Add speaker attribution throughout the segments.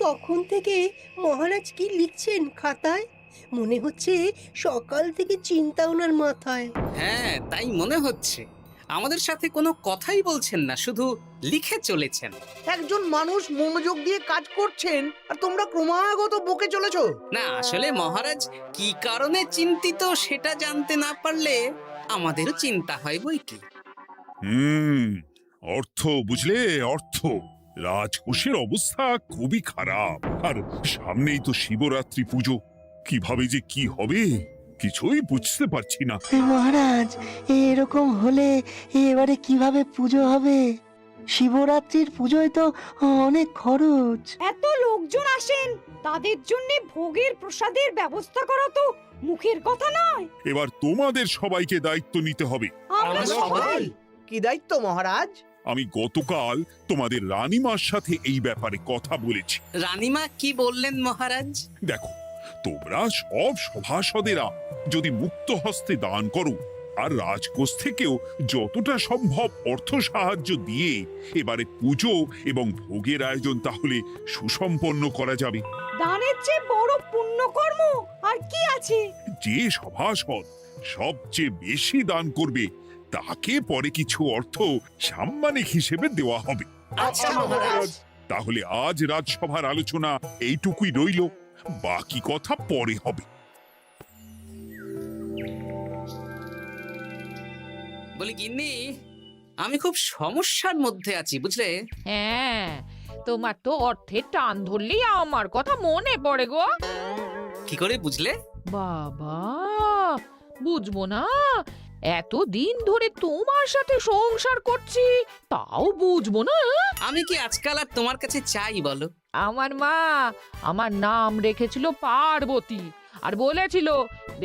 Speaker 1: তখন থেকে মহারাজ কি লিখছেন খাতায়? মনে হচ্ছে সকাল থেকে চিন্তা ওনার মাথায়।
Speaker 2: হ্যাঁ, তাই মনে হচ্ছে। আমাদের সাথে কোনো কথাই বলছেন না, শুধু লিখে চলেছেন।
Speaker 3: একজন মানুষ মনোযোগ দিয়ে কাজ করছেন আর তোমরা ক্রমাগত বকে চলেছো।
Speaker 2: না, আসলে মহারাজ কি কারণে চিন্তিত সেটা জানতে না পারলে আমাদেরও চিন্তা হয় বই কি।
Speaker 4: হুম অর্থ বুঝলে, অর্থ। রাজকোষের অবস্থা খুবই খারাপ। আর সামনেই তো শিবরাত্রি পুজো। কিভাবে যে কি হবে কিছুই বুঝতে পারছি না।
Speaker 5: মহারাজ, এরকম হলে এবারে কিভাবে পুজো হবে? শিবরাত্রির পুজোয় তো অনেক খরচ।
Speaker 6: এত লোকজন আসেন, তাদের জন্য ভোগের প্রসাদের ব্যবস্থা করা তো মুখের কথা নয়।
Speaker 4: এবার তোমাদের সবাইকে দায়িত্ব নিতে হবে।
Speaker 6: আমরা সবাই।
Speaker 3: কি দায়িত্ব মহারাজ?
Speaker 4: আমি গতকাল তোমাদের রানীমার সাথে এই ব্যাপারে কথা বলেছি।
Speaker 2: রানীমা কি বললেন মহারাজ?
Speaker 4: দেখো, তোমরা সব সভাসদেরা যদি মুক্ত হস্তে দান করো আর রাজকোষ থেকেও যতটা সম্ভব অর্থ সাহায্য দিয়ে এবারে পুজো এবং ভোগের আয়োজন তাহলে সুসম্পন্ন করা যাবে।
Speaker 6: দানের চেয়ে বড় পুণ্যকর্ম আর কি আছে?
Speaker 4: যে সভাসদ সবচেয়ে বেশি দান করবে তাকে পরে কিছু অর্থ সাম্মানিক হিসেবে দেওয়া হবে।
Speaker 6: আচ্ছা মহারাজ।
Speaker 4: তাহলে আজ রাজসভার আলোচনা এইটুকুই রইল, বাকি কথা পরে হবে।
Speaker 2: বলি গিন্নি, আমি খুব সমস্যার মধ্যে আছি বুঝলে।
Speaker 7: হ্যাঁ, তোমার তো অর্থের টান ধরলেই আমার কথা মনে পড়ে গো।
Speaker 2: কি করে বুঝলে?
Speaker 7: বাবা, বুঝবো না? এতদিন ধরে তোমার সাথে সংসার করছি, তাও বুঝবো না?
Speaker 2: আমি কি আজকাল আর তোমার কাছে চাই বলো?
Speaker 7: আমার মা আমার নাম রেখেছিল পার্বতী, আর বলেছিল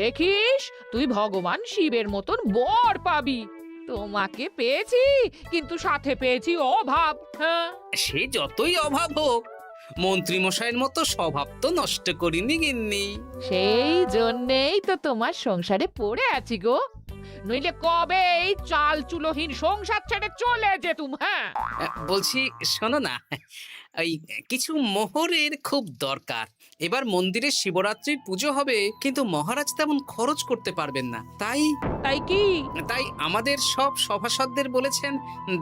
Speaker 7: দেখিস তুই ভগবান শিবের মতন বর পাবি। তোমাকে পেয়েছি, কিন্তু সাথে পেয়েছি অভাব। হ্যাঁ,
Speaker 2: সে যতই অভাব হোক, মন্ত্রী মশাইয়ের মতো স্বভাব তো নষ্ট করিনি গিন্নি।
Speaker 7: সেই জন্যেই তো তোমার সংসারে পড়ে আছি গো, নইলে কবে এই চাল চুলোহীন সংসার ছেড়ে চলে যেতুম। হ্যাঁ,
Speaker 2: বলছি শোনো না, এই কিছু মোহরের খুব দরকার। এবার মন্দিরে শিবরাত্রির পুজো হবে, কিন্তু মহারাজ তেমন খরচ করতে পারবেন না। তাই
Speaker 7: তাই কি?
Speaker 2: তাই আমাদের সব সভাসদদের বলেছেন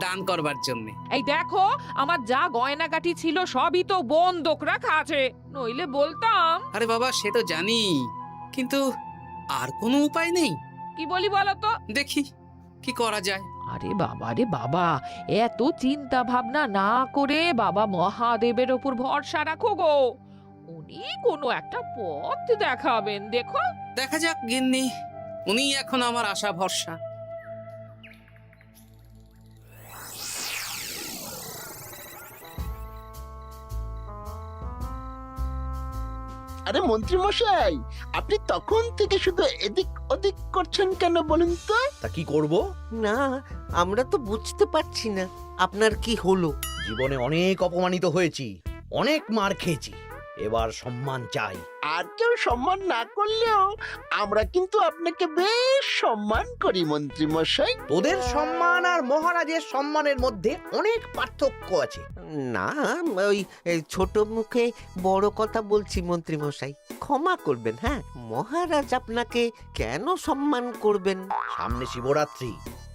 Speaker 2: দান করবার জন্য।
Speaker 7: এই দেখো, আমার যা গয়নাগাটি ছিল সবই তো বন্ধক রাখা আছে, নইলে বলতাম।
Speaker 2: আরে বাবা, সে তো জানি, কিন্তু আর কোনো উপায় নেই।
Speaker 7: কি বলি বলো তো?
Speaker 2: দেখি কি করা যায়।
Speaker 7: আরে বাবা রে বাবা, এত চিন্তা ভাবনা না করে বাবা মহাদেবের ওপর ভরসা রাখো গো, উনি কোনো একটা পথ দেখাবেন। দেখো,
Speaker 2: দেখা যাক গিন্নি, উনি এখন আমার আশা ভরসা।
Speaker 8: আরে মন্ত্রী মশাই, আপনি তখন থেকে শুধু এদিক ওদিক করছেন কেন বলুন তো?
Speaker 3: তা কি করব?
Speaker 9: না, আমরা তো বুঝতে পারছি না আপনার কি হলো।
Speaker 3: জীবনে অনেক অপমানিত হয়েছি, অনেক মার খেয়েছি, এবার সম্মান চাই।
Speaker 8: আর কেউ সম্মান না করলেও আমরা কিন্তু আপনাকে বেশ সম্মান করি মন্ত্রী মশাই।
Speaker 3: তোদের সম্মান আর মহারাজের সম্মানের মধ্যে অনেক পার্থক্য আছে।
Speaker 9: না, ওই এই ছোট মুখে বড় কথা বলছি মন্ত্রী মশাই, ক্ষমা করবেন। হ্যাঁ, মহারাজ আপনাকে কেন সম্মান করবেন?
Speaker 3: সামনে শিবরাত্রি,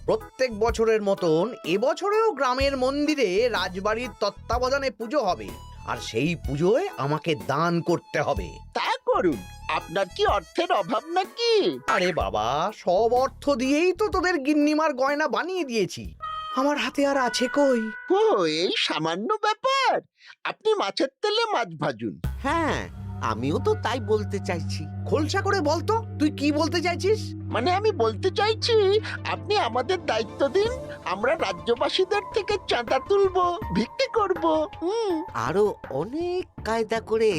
Speaker 3: প্রত্যেক বছরের মতন এবছরেও গ্রামের মন্দিরে রাজবাড়ির তত্ত্বাবধানে পুজো হবে, আর সেই পুজোয় আমাকে দান করতে হবে।
Speaker 8: তা করুন, আপনার কি অর্থের অভাব নাকি?
Speaker 3: আরে বাবা, সব অর্থ দিয়েই তো তোদের গিন্নিমার গয়না বানিয়ে দিয়েছি, আমার হাতে আর আছে কই?
Speaker 8: ও, এই সামান্য ব্যাপার। আপনি মাছের তেলে মাছ ভাজুন।
Speaker 9: হ্যাঁ, আমিও তো তাই বলতে চাইছি।
Speaker 3: খোলসা করে বলতো তুই কি বলতে চাইছিস?
Speaker 8: মানে আমি বলতে চাইছি, আপনি আমাদের দায়িত্ব দিন, আমরা রাজ্যবাসীদের থেকে চাঁদা তুলবো, ভিক্ষে করব।
Speaker 9: আরো অনেক কায়দা করে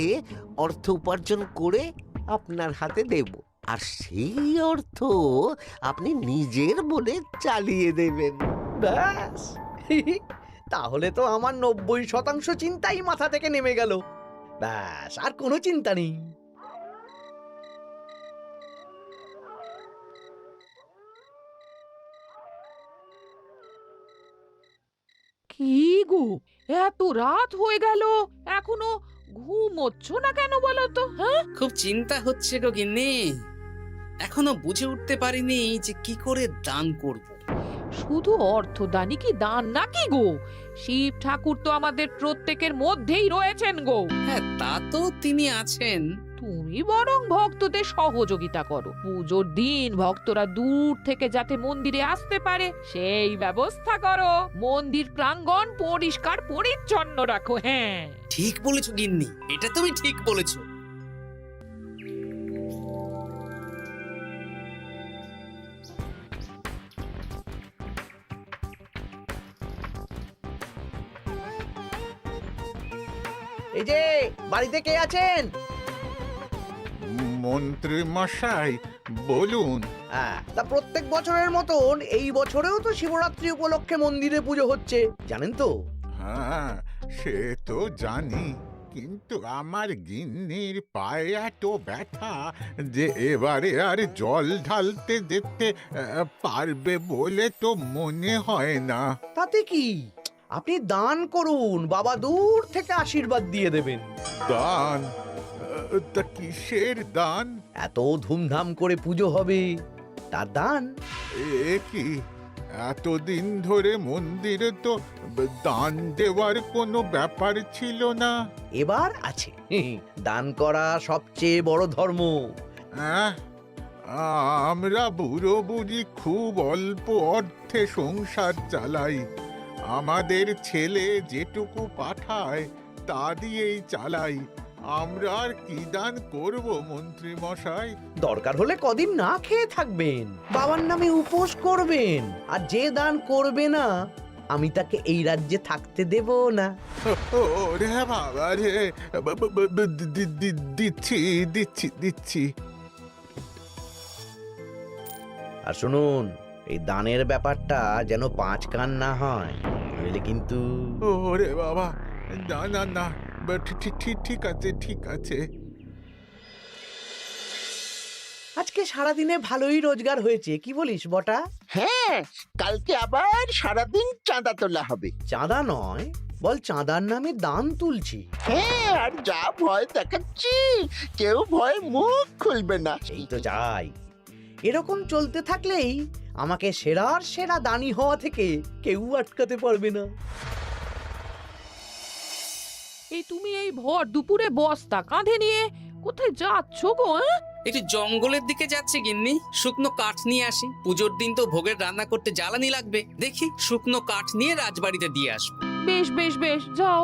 Speaker 9: অর্থ উপার্জন করে আপনার হাতে দেব, আর সেই অর্থ আপনি নিজের বলে চালিয়ে দেবেন।
Speaker 3: ব্যাস, তাহলে তো আমার 90% চিন্তাই মাথা থেকে নেমে গেল। ব্যাস, আর কোনো চিন্তা নেই।
Speaker 7: কি গো, এত রাত হয়ে গেল, এখনো ঘুমোচ্ছ না কেন বলো তো? হ্যাঁ,
Speaker 2: খুব চিন্তা হচ্ছে গো গিন্নি, এখনো বুঝে উঠতে পারিনি যে কি করে দান করব।
Speaker 7: শুধু অর্থদানই কি দান নাকি গো? শিব ঠাকুর তো আমাদের প্রত্যেকের মধ্যেই রয়েছেন গো।
Speaker 2: হ্যাঁ, তা তো তিনি আছেন।
Speaker 7: তুমি বরং ভক্তদের সহযোগিতা করো। পুজোর দিন ভক্তরা দূর থেকে যাতে মন্দিরে আসতে পারে সেই ব্যবস্থা করো। মন্দির প্রাঙ্গণ পরিষ্কার পরিচ্ছন্ন রাখো। হ্যাঁ,
Speaker 2: ঠিক বলেছো গিন্নি, এটা তুমি ঠিক বলেছো।
Speaker 3: এই যে বাড়িতে কে আছেন?
Speaker 8: মন্ত্রী মশাই বলুন।
Speaker 3: হ্যাঁ, তা প্রত্যেক বছরের মতন এই বছরেও তো শিবরাত্রি উপলক্ষে মন্দিরে পুজো হচ্ছে, জানেন তো?
Speaker 8: হ্যাঁ, সে তো জানি, কিন্তু আমার গিন্নির পায়ে এত ব্যথা যে এবারে আর জল ঢালতে যেতে পারবে বলে তো মনে হয় না।
Speaker 3: তাতে কি, আপনি দান করুন, বাবা দূর থেকে আশীর্বাদ দিয়ে দেবেন।
Speaker 8: দান? তা কিসের দান?
Speaker 3: এত ধুমধাম করে পুজো হবে, তার দান।
Speaker 8: এ কি, এতদিন ধরে মন্দিরে তো দান দেওয়ার কোনো ব্যাপার ছিল না।
Speaker 3: এবার আছে। দান করা সবচেয়ে বড় ধর্ম।
Speaker 8: আহ, আমরা বুড়ো বুড়ি খুব অল্প অর্থে সংসার চালাই। আমাদের ছেলে যেটুকু পাঠায় তা দিয়েই চালাই। আমরা আর কি দান করব মন্ত্রী মশাই?
Speaker 3: দরকার হলে কদিন না খেয়ে থাকবেন, বাবার নামে উপোস করবেন, আর যে দান করবে না আমি তাকে এই রাজ্যে থাকতে দেব না।
Speaker 8: ওরে বাবা রে, দিচ্ছি দিচ্ছি দিচ্ছি।
Speaker 3: আর শুনুন, এই দানের ব্যাপারটা যেন 5 কান না হয়, নইলে কিন্তু।
Speaker 8: ওরে বাবা, না না না, ঠিক আছে ঠিক আছে।
Speaker 3: আজকে সারাদিনে ভালোই রোজগার হয়েছে, কি বলিস বটা?
Speaker 10: হ্যাঁ, কালকে আবার সারাদিন চাঁদা তোলা হবে।
Speaker 3: চাঁদা নয়, বল চাঁদার নামে দান তুলছি।
Speaker 10: হ্যাঁ, আর যা ভয় দেখাচ্ছি, কেউ ভয় মুখ খুলবে না।
Speaker 3: এই তো যাই, এরকম চলতে থাকলেই আমাকে সেরার সেরা দানি হওয়া থেকে কেউ আটকাতে পারবে না।
Speaker 7: এই তুমি এই ভর দুপুরে বস্তা কাঁধে নিয়ে কোথায় যাচ্ছ গো?
Speaker 2: একটু জঙ্গলের দিকে যাচ্ছে গিন্নি, শুকনো কাঠ নিয়ে আসি। পুজোর দিন তো ভোগের রান্না করতে জ্বালানি লাগবে, দেখি শুকনো কাঠ নিয়ে রাজবাড়িতে দিয়ে আসবো।
Speaker 7: বেশ বেশ বেশ, যাও।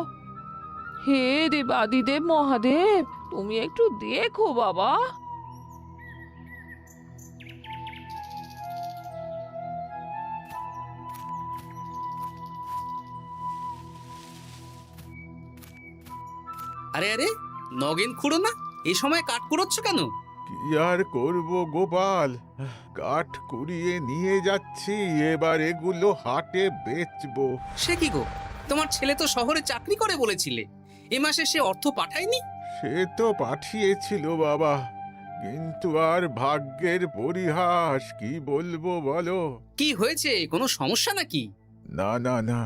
Speaker 7: হে দেবাদিদেব মহাদেব, তুমি একটু দেখো বাবা।
Speaker 2: আরে আরে, নগেন খুঁড়ো না, এই সময় কাঠ কুড়োচ্ছ কেন?
Speaker 8: কি আর করব গোপাল, কাঠ কুড়িয়ে নিয়ে যাচ্ছি, এবার এগুলো হাটে বেচবো।
Speaker 2: সে কি গো, তোমার ছেলে তো শহরে চাকরি করে বলেছিলে, এ মাসে সে অর্থ পাঠায়নি?
Speaker 8: সে তো পাঠিয়েছিল বাবা, কিন্তু আর ভাগ্যের পরিহাস, কি বলবো বলো।
Speaker 2: কি হয়েছে, কোনো সমস্যা নাকি?
Speaker 8: না না না,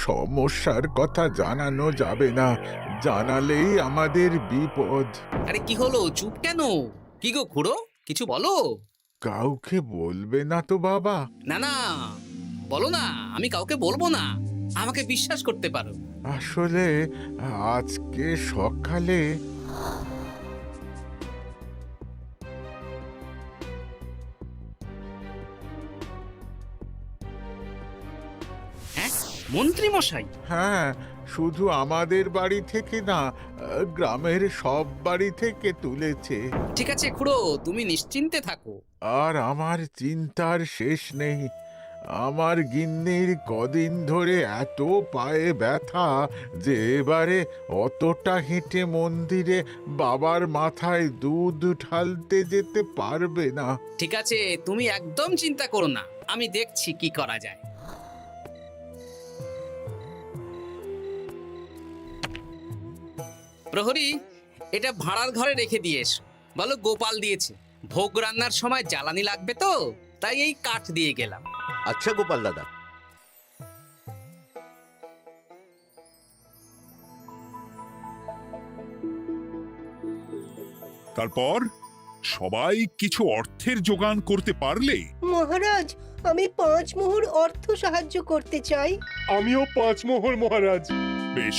Speaker 8: সমস্যার কথা জানানো যাবে না, জানালেই আমাদের বিপদ।
Speaker 2: আরে কি হলো, চুপ কেন? কি গো খুড়ো, কিছু বলো।
Speaker 8: কাউকে বলবে না তো বাবা?
Speaker 2: না না, বলো না, আমি কাউকে বলবো না, আমাকে বিশ্বাস করতে পারো।
Speaker 8: আসলে আজকে সকালে
Speaker 2: হ্যাঁ, মন্ত্রী মশাই?
Speaker 8: হ্যাঁ, শুধু আমাদের বাড়ি থেকে না, গ্রামের সব বাড়ি থেকে তুলেছে।
Speaker 2: ঠিক আছে খুড়ো, তুমি নিশ্চিন্তে থাকো।
Speaker 8: আর আমার চিন্তার শেষ নেই। আমার গিন্নির কদিন ধরে এত পায়ে ব্যথা যে এবারে অতটা হেঁটে মন্দিরে বাবার মাথায় দুধ ঢালতে যেতে পারবে না।
Speaker 2: ঠিক আছে, তুমি একদম চিন্তা করো না, আমি দেখছি কি করা যায়। প্রহরী, এটা ভাড়ার ঘরে রেখে দিয়ে এসো। বলো গোপাল দিয়েছে, ভোগ রান্নার সময় জ্বালানি লাগবে তো, তাই এই কাঠ দিয়ে গেলাম।
Speaker 9: আচ্ছা গোপাল দাদা।
Speaker 4: তারপর সবাই কিছু অর্থের যোগান করতে পারলে
Speaker 1: মহারাজ, আমি 5 মোহর অর্থ সাহায্য করতে চাই।
Speaker 11: আমিও 5 মোহর মহারাজ।
Speaker 4: বেশ।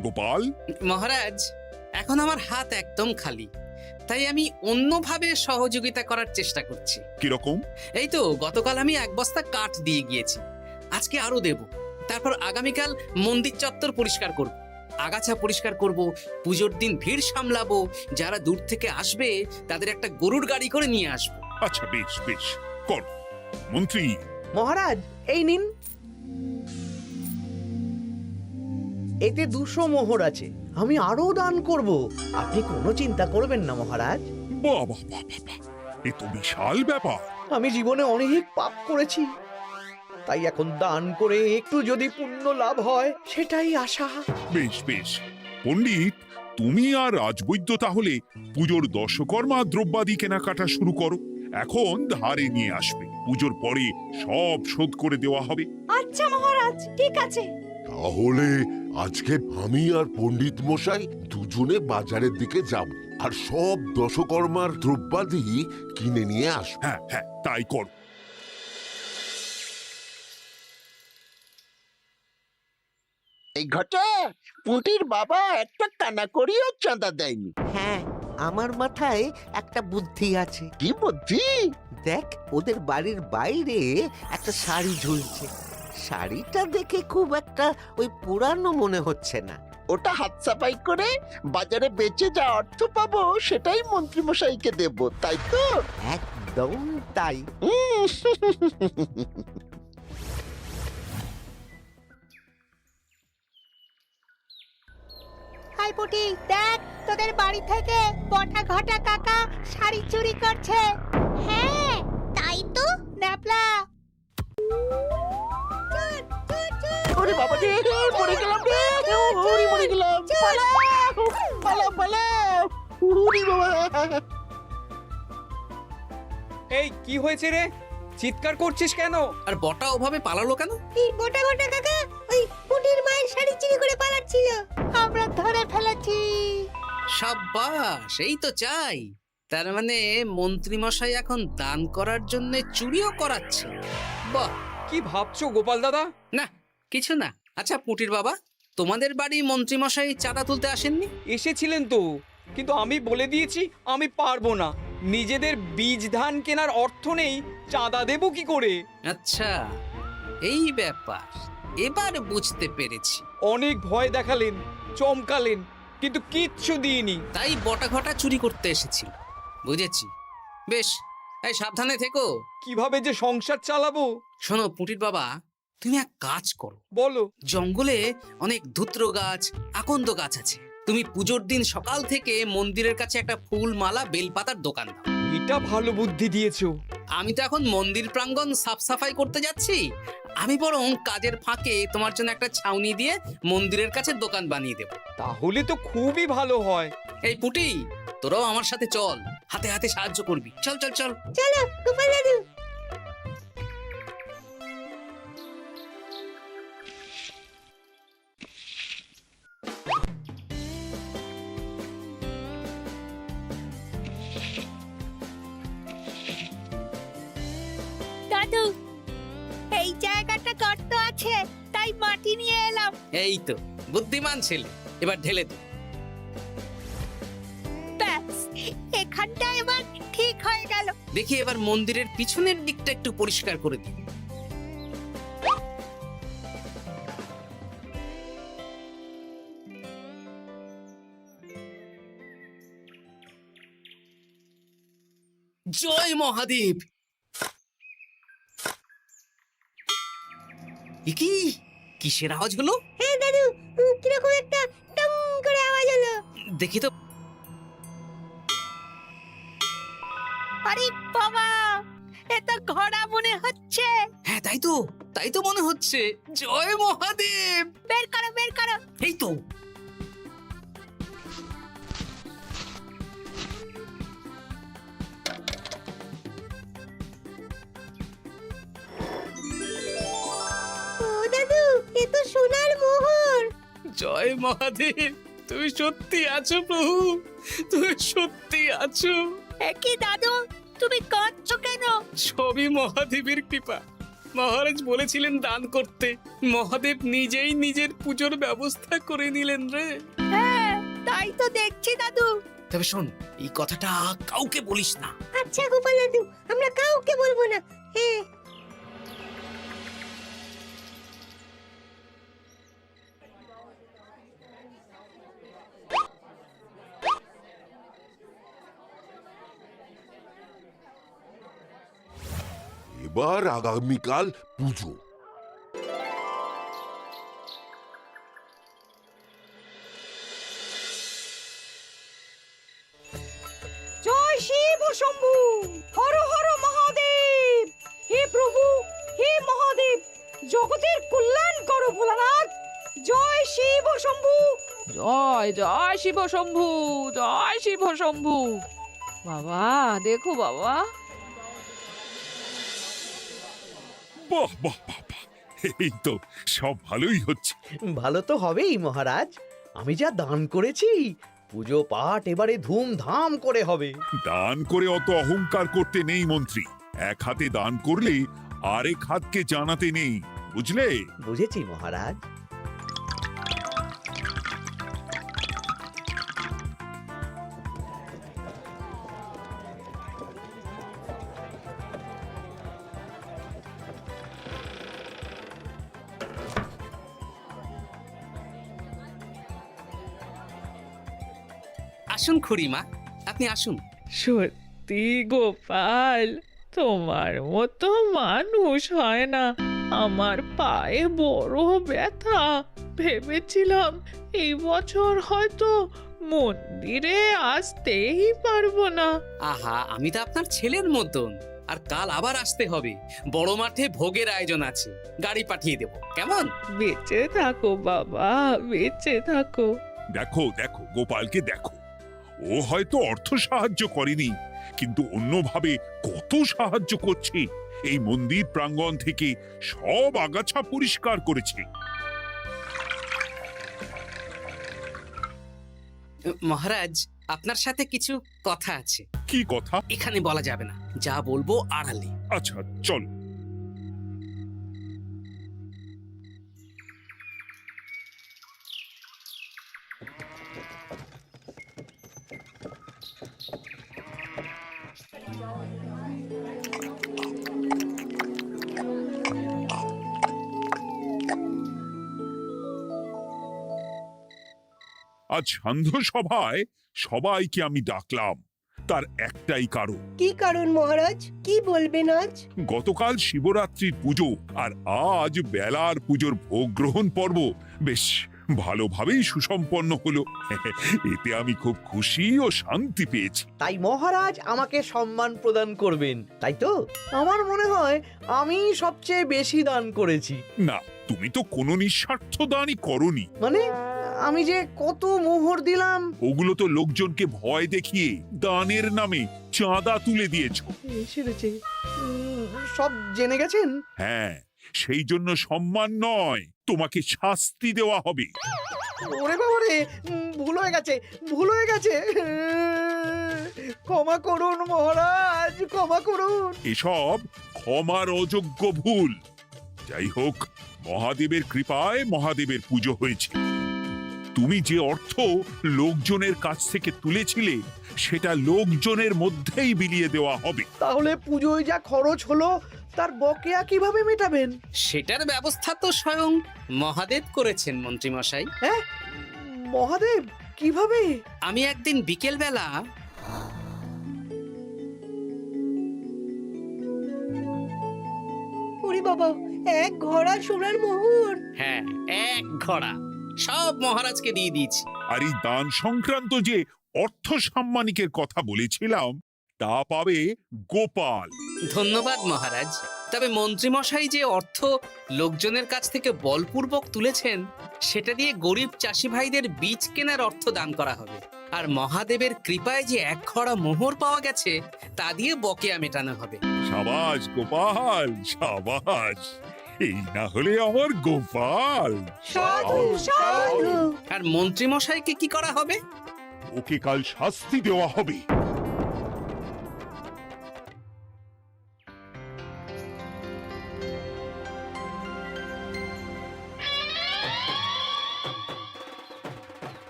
Speaker 4: গোপাল,
Speaker 2: মহারাজ, এখন আমার হাত একদম খালি, তাই আমি অন্যভাবে সহযোগিতা করার চেষ্টা করছি।
Speaker 4: কিরকম?
Speaker 2: এই তো গতকাল আমি 1 বস্তা কাঠ দিয়ে গিয়েছি, আজকে আরো দেব। তারপর আগামীকাল মন্দির চত্বর পরিষ্কার করব, আগাছা পরিষ্কার করব, পুজোর দিন ভিড় সামলাবো, যারা দূর থেকে আসবে তাদের একটা গরুর গাড়ি করে নিয়ে আসবো।
Speaker 4: আচ্ছা, বেশ বেশ, কর। মন্ত্রী,
Speaker 3: মহারাজ, এই নিন। এতে 200 মোহর আছে, আমি আরো দান করব। আপনি কোনো চিন্তা করবেন না মহারাজ।
Speaker 4: বাহ বাহ বাহ বাহ বাহ, এ তো বিশাল ব্যাপার।
Speaker 3: আমি জীবনে অনেক পাপ করেছি, তাই এখন দান করে একটু যদি পুণ্য লাভ হয় সেটাই আশা।
Speaker 4: বেশ বেশ। পণ্ডিত, তুমি আর রাজবৈদ্য তাহলে পুজোর দশকর্মা দ্রব্যাদি কেনাকাটা শুরু করো। এখন ধারে নিয়ে আসবে, পুজোর পরে সব শোধ করে দেওয়া হবে।
Speaker 6: আচ্ছা মহারাজ, ঠিক আছে।
Speaker 11: তাহলে আজকে আমি আর পণ্ডিত মশাই দুজনে বাজারের দিকে যাব আর সব দশকর্মার দ্রব্যাদি কিনে নিয়ে আসব।
Speaker 4: হ্যাঁ হ্যাঁ, তাই কর।
Speaker 10: এই ঘটা পুঁটির বাবা একটা কানা করিও চাঁদা দেয়নি।
Speaker 9: হ্যাঁ, আমার মাথায় একটা বুদ্ধি আছে।
Speaker 10: কি বুদ্ধি?
Speaker 9: দেখ, ওদের বাড়ির বাইরে একটা শাড়ি ঝুলছে। শাড়িটা দেখে খুব একটা ওই পুরানো মনে হচ্ছে না।
Speaker 10: ওটা হাত সাফাই করে বাজারে বেচে যা অর্থ পাবো সেটাই মন্ত্রী মশাইকে দেব, তাই তো?
Speaker 9: একদম তাই।
Speaker 1: হাই পুটি, দেখ তোদের বাড়ি থেকে বটা ঘটা কাকা শাড়ি চুরি করছে। হ্যাঁ, তাই তো। ন্যাপলা,
Speaker 10: ওরে বাবা রে, মরে গেলাম রে, ওরে মরে গেলাম। পালাও পালাও পালাও, ওরে বাবা।
Speaker 12: এই কি হয়েছে রে? চিৎকার করছিস কেন?
Speaker 2: আর বটা ওভাবে পালালো কেন?
Speaker 1: এই বটা ঘটা কাকা ওই পুটির মায়ের শাড়ি চুরি করে পালাচ্ছিল, আমরা ধরে ফেলেছি।
Speaker 2: সাব্বাস, এই তো চাই। তার মানে মন্ত্রী মশাই এখন দান করার জন্য চুরিও করাচ্ছে। বাহ!
Speaker 12: কি ভাবছো গোপাল দাদা?
Speaker 2: না, কিছু না। আচ্ছা পুটির বাবা, তোমাদের বাড়ি মন্ত্রী মশাই চাঁদা তুলতে আসেননি?
Speaker 12: এসেছিলেন তো, কিন্তু আমি বলে দিয়েছি আমি পারবো না। নিজেদের বীজ ধান কেনার অর্থ নেই, চাঁদা দেবো কি করে?
Speaker 2: আচ্ছা, এই ব্যাপার, এবার বুঝতে পেরেছি।
Speaker 12: অনেক ভয় দেখালেন, চমকালেন, কিন্তু কিচ্ছু দিইনি।
Speaker 2: তাই বটা ঘটা চুরি করতে এসেছিল, বুঝেছি। বেশ, এই সাবধানে থেকো।
Speaker 12: কিভাবে যে সংসার চালাবো?
Speaker 2: শোনো পুটির বাবা, তুমি এক কাজ করো।
Speaker 12: বলো।
Speaker 2: জঙ্গলে অনেক ধুত্র গাছ, আকন্দ গাছ আছে। তুমি পুজোর দিন সকাল থেকে মন্দিরের কাছে একটা ফুল মালা বেলপাতার দোকান দাও।
Speaker 12: এটা ভালো বুদ্ধি দিয়েছো।
Speaker 2: আমি তো এখন মন্দির প্রাঙ্গণ সাফ সাফাই করতে যাচ্ছি, আমি বরং কাজের ফাঁকে তোমার জন্য একটা ছাউনি দিয়ে মন্দিরের কাছে দোকান বানিয়ে দেব।
Speaker 12: তাহলে তো খুবই ভালো হয়।
Speaker 2: এই পুটি, তোরাও আমার সাথে চল, হাতে হাতে সাহায্য করবি। চল চল চল।
Speaker 1: চলো গোপাল দাদু। দাদু, এই জায়গাটা গর্ত আছে, তাই মাটি নিয়ে এলাম।
Speaker 2: এই তো বুদ্ধিমান ছেলে, এবার ঢেলে দে।
Speaker 1: ব্যাস, এখানটা এবার ঠিক হয়ে গেল।
Speaker 2: দেখি এবার মন্দিরের পিছনের দিকটা একটু পরিষ্কার করে দিই। জয় মহাদেব। কি কিসের আওয়াজ হলো?
Speaker 1: হ্যাঁ দাদু, কিরকম একটা টং করে আওয়াজ হলো।
Speaker 2: দেখি তো।
Speaker 1: আরে বাবা, এটা ঘোড়া মনে হচ্ছে।
Speaker 2: হ্যাঁ তাই তো মনে হচ্ছে। জয় মহাদেব।
Speaker 1: বের করো বের করো।
Speaker 2: এই তো।
Speaker 1: ও দাদু, এ তো সোনার মোহর।
Speaker 2: জয় মহাদেব। তুমি সত্যি আছো প্রভু, তুমি সত্যি আছো।
Speaker 1: একই দাদু, তুমি কাঁদছো কেন?
Speaker 2: সবই মহাদেবের কৃপা। মহারাজ বলেছিলেন দান করতে, মহাদেব নিজেই নিজের পুজোর ব্যবস্থা করে নিলেন রে।
Speaker 1: হ্যাঁ, তাই তো দেখছি দাদু।
Speaker 2: তবে শোন, এই কথাটা কাউকে বলিস না।
Speaker 1: আচ্ছা গোপাল দাদু, আমরা কাউকে বলবো না। হ্যাঁ।
Speaker 11: এবার আগামীকাল পুজো।
Speaker 6: জয় শিব শম্ভু, হর হর মহাদেব। হে প্রভু, হে মহাদেব, জগতের কল্যাণ করো ভোলানাথ। জয় শিব শম্ভু।
Speaker 7: জয় জয় শিব শম্ভু, জয় শিব শম্ভু। বাবা দেখো বাবা,
Speaker 4: বাহ বাহ বাহ বাহ, এই তো সব ভালোই হচ্ছে।
Speaker 3: ভালো তো হবেই মহারাজ, আমি যা দান করেছি পুজো পাঠ এবারে ধুমধাম করে হবে।
Speaker 4: দান করে অত অহংকার করতে নেই মন্ত্রী। এক হাতে দান করলে আরেক হাতকে জানাতে নেই, বুঝলে?
Speaker 3: বুঝেছি মহারাজ।
Speaker 2: আসুন খুড়িমা, আপনি আসুন।
Speaker 7: সত্যি গোপাল, তোমার মতো মানুষ হয় না। আমার পায়ে বড় ব্যথা, ভেবেছিলাম এই বছর হয়তো মন্দিরে আসতেই পারবো না।
Speaker 2: আহা, আমি তো আপনার ছেলের মতন। আর কাল আবার আসতে হবে, বড় মাঠে ভোগের আয়োজন আছে, গাড়ি পাঠিয়ে দেব, কেমন?
Speaker 7: বেঁচে থাকো বাবা, বেঁচে থাকো।
Speaker 4: দেখো দেখো গোপালকে দেখো, ও হয়তো অর্থ সাহায্য করেনি, কিন্তু অন্যভাবে কত সাহায্য করছে। এই মন্দির প্রাঙ্গণ থেকে সব আগাছা পরিষ্কার করেছে।
Speaker 2: মহারাজ, আপনার সাথে কিছু কথা আছে।
Speaker 4: কি কথা?
Speaker 2: এখানে বলা যাবে না, যা বলবো আড়ালে।
Speaker 4: আচ্ছা চল। আজ সান্ধ্য সভায় সবাইকে আমি ডাকলাম, তার একটাই কারণ।
Speaker 1: কি কারণ মহারাজ? কি বলবেন আজ?
Speaker 4: গতকাল শিবরাত্রির পুজো আর আজ বেলার পুজোর ভোগ গ্রহণ পর্ব বেশ ভালোভাবেই সুসম্পন্ন হলো। এতে আমি খুব খুশি ও শান্তি পেয়েছি।
Speaker 3: তাই মহারাজ আমাকে সম্মান প্রদান করবেন, তাই তো? আমার মনে হয় আমি সবচেয়ে বেশি দান করেছি।
Speaker 4: না, তুমি তো কোনো নিঃস্বার্থ দানই করনি।
Speaker 3: মানে আমি যে কত মোহর দিলাম।
Speaker 4: ওগুলো তো লোকজনকে ভয় দেখিয়ে দানের নামে চাঁদা তুলে দিয়েছো।
Speaker 3: সেরেছে, সব জেনে গেছেন।
Speaker 4: হ্যাঁ, সেই জন্য সম্মান নয়, তোমাকে শাস্তি দেওয়া হবে।
Speaker 3: ওরে বাবা রে, ভুল হয়ে গেছে, ভুল হয়ে গেছে। ক্ষমা করুন মহারাজ, ক্ষমা করুন।
Speaker 4: এসব ক্ষমার অযোগ্য ভুল। যাই হোক, মহাদেবের কৃপায় মহাদেবের পুজো হয়েছে। তুমি যে অর্থ লোকজনের কাছ থেকে তুলেছিলে সেটা লোকজনের মধ্যেই বিলিয়ে দেওয়া হবে।
Speaker 3: তাহলে পুজোয় যা খরচ হলো তার বকেয়া কিভাবে মেটাবেন?
Speaker 2: সেটার ব্যবস্থা তো স্বয়ং মহাদেব করেছেন মন্ত্রী মশাই।
Speaker 3: হ্যাঁ, মহাদেব কিভাবে?
Speaker 2: আমি একদিন বিকেল বেলা
Speaker 1: ওরে বাবা, এক ঘোড়া সোনার মোহর।
Speaker 2: হ্যাঁ, এক ঘোড়া সব মহারাজকে দিয়ে দিয়েছি।
Speaker 4: আর এই দান সংক্রান্ত যে অর্থ সাম্মানিকের কথা বলেছিলাম তা পাবে গোপাল।
Speaker 2: ধন্যবাদ মহারাজ। তবে মন্ত্রী মশাই যে অর্থ লোকজনের কাছ থেকে বলপূর্বক তুলেছেন সেটা দিয়ে গরিব চাষি ভাইদের বীজ কেনার অর্থ দান করা হবে। আর মহাদেবের কৃপায় যে এক খড়া মোহর পাওয়া গেছে তা দিয়ে বকেয়া মেটানো হবে।
Speaker 4: সাবাস গোপাল, সাবাস। এই না হলে আমার গোপাল।
Speaker 6: সাধু সাধু
Speaker 2: আর মন্ত্রী মশাইকে কি করা হবে?
Speaker 4: ওকে কাল শাস্তি দেওয়া হবে।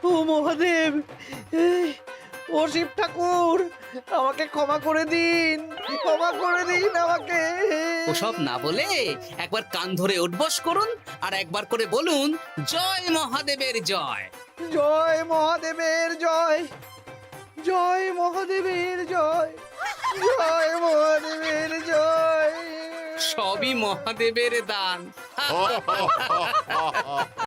Speaker 3: ও মহাদেব, ও শিব ঠাকুর, আমাকে ক্ষমা করে দিন, ক্ষমা করে দিন আমাকে।
Speaker 2: ওসব না বলে একবার কান ধরে উঠবস করুন আর একবার করে বলুন, জয় মহাদেবের জয়।
Speaker 3: জয় মহাদেবের জয়, জয় মহাদেবের জয়, জয় মহাদেবের জয়।
Speaker 2: সবই মহাদেবের দান।